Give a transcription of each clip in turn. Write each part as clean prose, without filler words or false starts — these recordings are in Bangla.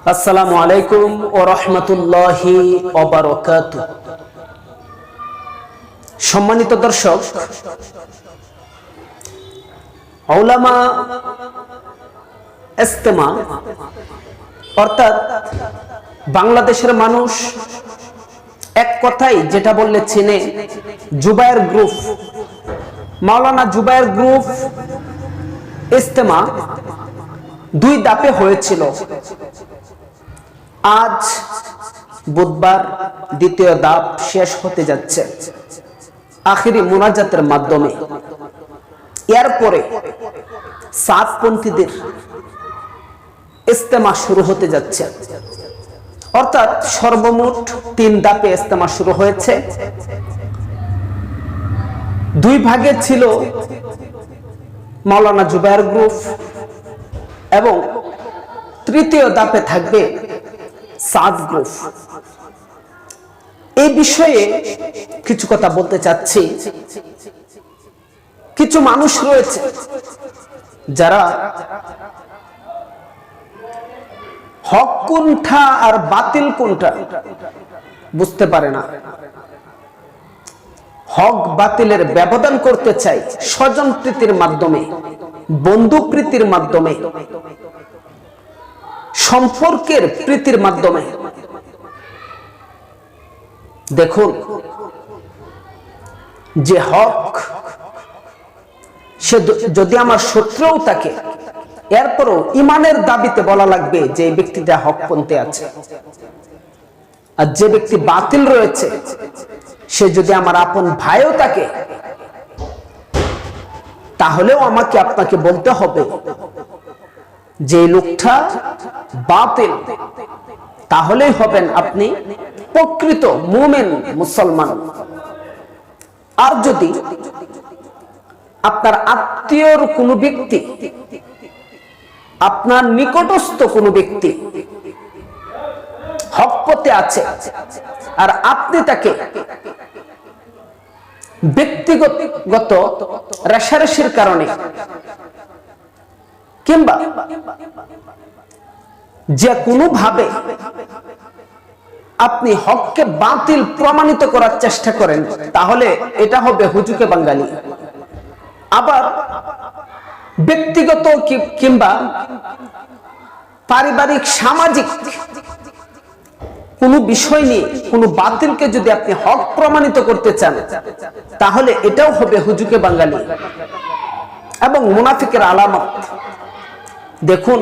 আসসালামু আলাইকুম ওয়া রাহমাতুল্লাহি ওয়া বারাকাতুহু। সম্মানিত দর্শক, উলামা ইজতেমা অর্থাৎ বাংলাদেশের মানুষ এক কথাই যেটা বললে চিনে, জুবায়ের গ্রুপ, মাওলানা জুবায়ের গ্রুপ ইজতেমা দুই ধাপে হয়েছিল। আজ বুধবার দ্বিতীয় ধাপ শেষ হতে যাচ্ছে আখিরি মুনাজাতের মাধ্যমে। এরপরে সাতপন্থীদের ইজতেমা শুরু হতে যাচ্ছে, অর্থাৎ সর্বমোট তিন ধাপে ইজতেমা শুরু হয়েছে। দুই ভাগে ছিল মাওলানা জুবায়ের গ্রুপ এবং তৃতীয় ধাপে থাকবে সাদ গ্রুপ। এই বিষয়ে কিছু কথা বলতে চাচ্ছি। কিছু মানুষ রয়েছে যারা হক কোনটা আর বাতিল কোনটা বুঝতে পারে না। হক বাতিলের ব্যবধান করতে চাই স্বজন প্রীতির মাধ্যমে, বন্ধু প্রীতির মাধ্যমে, সম্পর্কের প্রীতির মাধ্যমে। দেখুন, যে হক সে যদি আমার শত্রুও থাকে, এরপরও ইমানের দাবিতে বলা লাগবে যে এই ব্যক্তিটা হকপন্থী আছে। আর যে ব্যক্তি বাতিল রয়েছে, সে যদি আমার আপন ভাইও থাকে, তাহলেও আমাকে আপনাকে বলতে হবে যে লোকটা বাতিল। তাহলেই হবেন আপনি প্রকৃত মুমিন মুসলমান। আর যদি আপনার আত্মীয়র কোনো ব্যক্তি, আপনার নিকটস্থ কোনো ব্যক্তি হক পথে আছে আর আপনি তাকে ব্যক্তিগত রেষারেষির কারণে কিংবা যে কোনো ভাবে আপনি হককে বাতিল প্রমাণিত করার চেষ্টা করেন, তাহলে এটা হবে হুজুকে বাঙালি। আবার ব্যক্তিগত কিংবা পারিবারিক সামাজিক কোনো বিষয় নিয়ে কোনো বাতিলকে যদি আপনি হক প্রমাণিত করতে চান, তাহলে এটাও হবে হুজুকে বাঙালি এবং মুনাফিকের আলামত। দেখুন,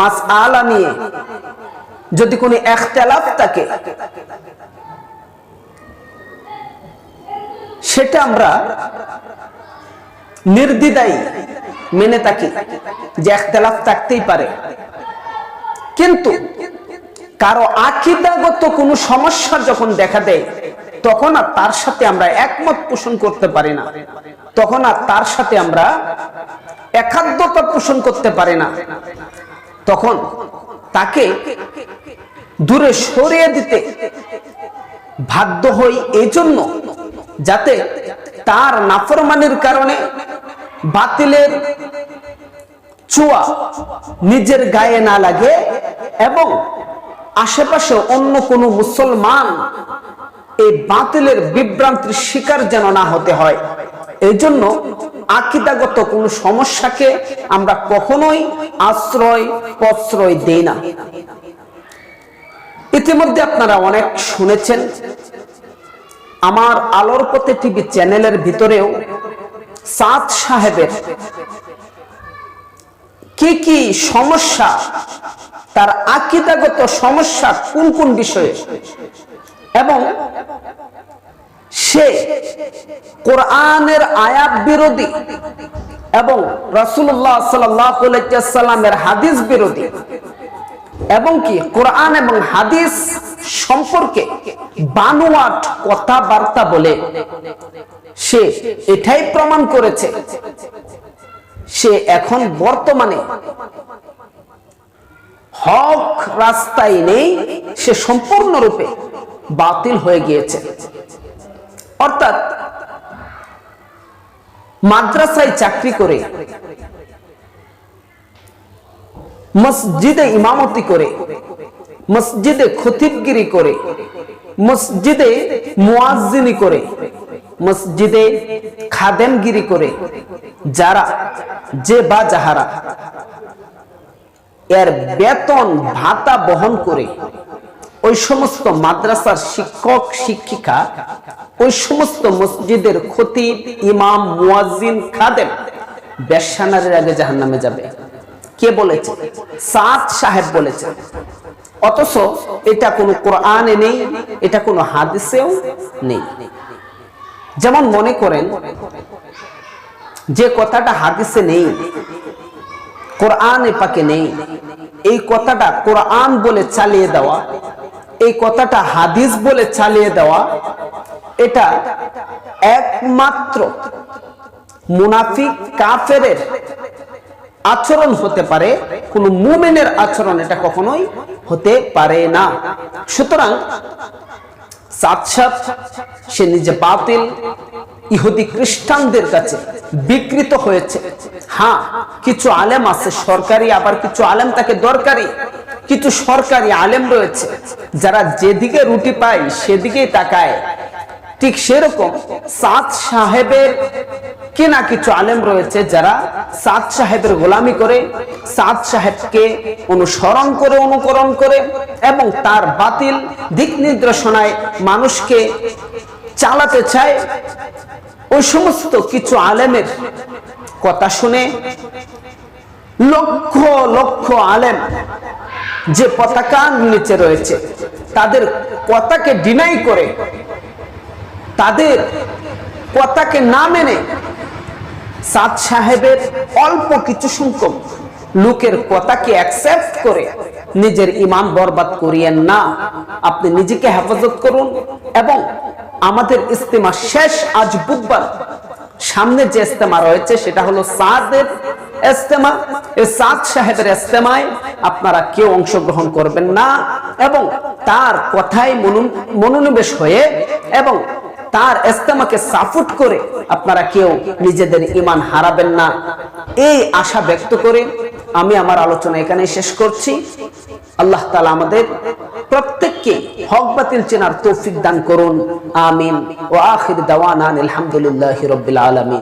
মাসআলা নিয়ে যদি কোনো ইখতিলাফ থাকে, সেটা আমরা নির্দ্বিধায় মেনে থাকি যে ইখতিলাফ থাকতেই পারে। কিন্তু কারো আকীদাগত কোনো সমস্যা যখন দেখা দেয়, তখন আর তার সাথে আমরা একমত পোষণ করতে পারি না, তখন আর তার সাথে আমরা একাত্মতা পোষণ করতে পারি না। তখন তাকে দূরে সরিয়ে দিতে বাধ্য হই, এই জন্য যাতে তার নাফরমানির কারণে বাতিলের ছোঁয়া নিজের গায়ে না লাগে এবং আশেপাশে অন্য কোনো মুসলমান এই বাতিলের বিভ্রান্তির শিকার যেন না হতে হয়। এই জন্য আকীদাগত কোনো সমস্যাকে আমরা কখনোই আশ্রয় প্রশ্রয় দেই না। ইতিমধ্যে আপনারা অনেক শুনেছেন, আমার আলোর পথে টিভি চ্যানেলের ভিতরেও সাদ সাহেবের কি কি সমস্যা, তার আকীদাগত সমস্যা কোন কোন বিষয়ে, এবং সে কোরআনের আয়াত বিরোধী এবং রাসূলুল্লাহ সাল্লাল্লাহু আলাইহি ওয়াসাল্লামের হাদিস বিরোধী, এবং কি কোরআন এবং হাদিস সম্পর্কে বানোয়াট কথাবার্তা বলে সে এটাই প্রমাণ করেছে সে এখন বর্তমানে হক রাস্তায় নেই, সে সম্পূর্ণরূপে বাতিল হয়ে গিয়েছে। অর্থাৎ মাদ্রাসায় চাকরি করে মসজিদে ইমামতি করে, মসজিদে খতিবগিরি করে, মসজিদে মুয়াজ্জিনি করে, মসজিদে খাদেমগিরি করে যারা যে বা যাহারা এর বেতন ভাতা বহন করে ওই সমস্ত মাদ্রাসার শিক্ষক শিক্ষিকা, ওই সমস্ত মসজিদের খতিব ইমাম মুয়াজ্জিন খাদেম বেশ্যানারের আগে জাহান্নামে যাবে। কে বলেছে? সাদ সাহেব বলেছে। অথচ এটা কোনো কোরআনে নেই, এটা কোনো হাদিসেও নেই। যেমন মনে করেন যে কথাটা হাদিসে নেই, কোরআনে পাকে নেই, এই কথাটা কোরআন বলে চালিয়ে দেওয়া, এই কথাটা হাদিস বলে চালিয়ে দেওয়া, এটা একমাত্র মুনাফিক কাফেরের আচরণ হতে পারে, কোন মুমিনের আচরণ এটা কখনোই হতে পারে না। সুতরাং সাত সে নিজে বাতিল ইহুদি খ্রিস্টানদের কাছে বিকৃত হয়েছে। হ্যাঁ, কিছু আলেম আছে সরকারি, আবার কিছু আলেম তাকে দরকারি। কিছু সরকারি আলেম রয়েছে যারা যেদিকে রুটি পায় সেদিকেই তাকায়। ঠিক সেরকম সাদ সাহেবের কিনা কিছু আলেম রয়েছে যারা সাদ সাহেবের গোলামি করে, সাদ সাহেবকে অনুসরণ করে, অনুকরণ করে এবং তার বাতিল দিক নির্দেশনায় মানুষকে চালাতে চায়। ওই সমস্ত কিছু আলেমের কথা শুনে লক্ষ লক্ষ আলেম যে পতাকার নিচে রয়েছে তাদের কথাকে ডিনাই করে, তাদের কথাকে না মেনে সাদ সাহেবের অল্প কিছু সংখ্যক লোকের কথাকে অ্যাকসেপ্ট করে নিজের ঈমান বরবাদ করিয়েন না। আপনি নিজেকে হেফাজত করুন। এবং আমাদের ইস্তেমা শেষ আজ বুধবার, সামনে যে ইস্তেমা রয়েছে সেটা হলো সাদের ইস্তেমা। এই সাদ সাহেবের ইস্তেমায় আপনারা কেউ অংশগ্রহণ করবেন না এবং তার কথায় মনোনিবেশ হয়ে এবং তার ইস্তেমাকে সাপোর্ট করে আপনারা কেউ নিজেদের ঈমান হারাবেন না, এই আশা ব্যক্ত করে আমি আমার আলোচনা এখানে শেষ করছি। আল্লাহ তাআলা আমাদের প্রত্যেককে হক বাতিল চেনার তৌফিক দান করুন। আমিন। ওয়া আখির দাওয়ানা আলহামদুলিল্লাহি রাব্বিল আলামিন।